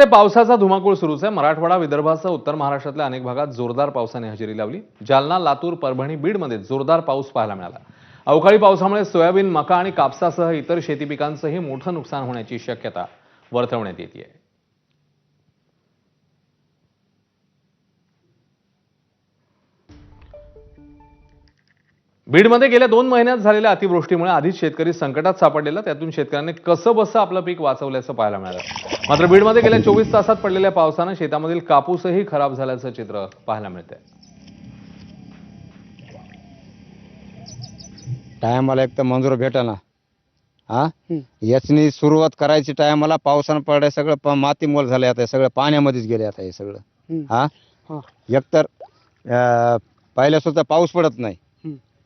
पावसाचा धुमाकूळ सुरूच आहे। मराठवाडा, विदर्भासह उत्तर महाराष्ट्रातल्या अनेक भागात जोरदार पावसाने हजेरी लावली। जालना, लातूर, परभणी, बीडमध्ये जोरदार पाऊस पाहायला मिळाला। अवकाळी पावसामुळे सोयाबीन, मका आणि कापसासह इतर शेती पिकांचंही मोठं नुकसान होण्याची शक्यता वर्तवण्यात येते। बीडमध्ये गेल्या 2 महिन्यात झालेल्या अतिवृष्टीमुळे आधीच शेतकरी संकटात सापडलेला, त्यातून शेतकऱ्यांनी कसंबसं आपलं पीक वाचवल्याचं पाहायला मिळालं। मात्र बीडमध्ये गेल्या 24 तासात पडलेल्या पावसाने शेतामधील कापूसही खराब झाल्याचं चित्र पाहायला मिळतंय। टायमाला एक तर मंजूर भेटेना। याचनी सुरुवात करायची टायमाला पावसानं पडले, सगळं माती मोल झाले, आता सगळं पाण्यामध्येच गेले आता हे सगळं। एकतर पहिल्या सुद्धा पाऊस पडत नाही,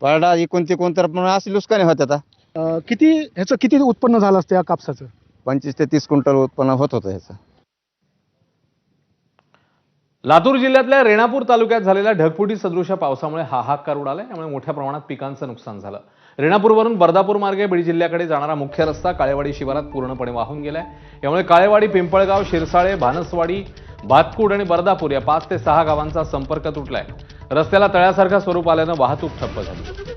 पडला इकून तिकून तर पण अशी नुकसानी होत आता। किती उत्पन्न झालं असतं या कापसाचं? 25 ते 30 क्विंटल उत्पन्न होत होतं ह्याचं। लातूर जिल्ह्यातल्या रेणापूर तालुक्यात झालेल्या ढगफुटी सदृश पावसामुळे हाहाकार उडालाय। त्यामुळे मोठ्या प्रमाणात पिकांचं नुकसान झालं। रेणापूरवरून बर्दापूर मार्गे बीड जिल्ह्याकडे जाणारा मुख्य रस्ता काळेवाडी शिवारात पूर्णपणे वाहून गेलाय। यामुळे काळेवाडी, पिंपळगाव, शिरसाळे, भानसवाडी, भातकूड आणि बर्दापूर या 5 ते 6 गावांचा संपर्क तुटलाय। रस्त्याला तळ्यासारखं स्वरूप आल्यानं वाहतूक ठप्प झाली।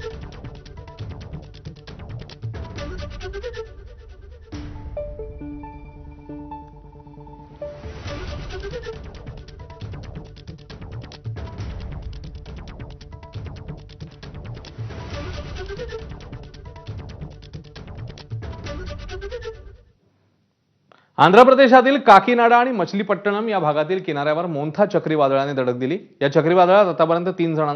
आंध्र प्रदेशातील काकीनाडा आणि मछलीपट्टणम या भागातील किनाऱ्यावर मोन्था चक्रीवादळाने धडक दिली। या चक्रीवादळात आतापर्यंत 3 जणांचा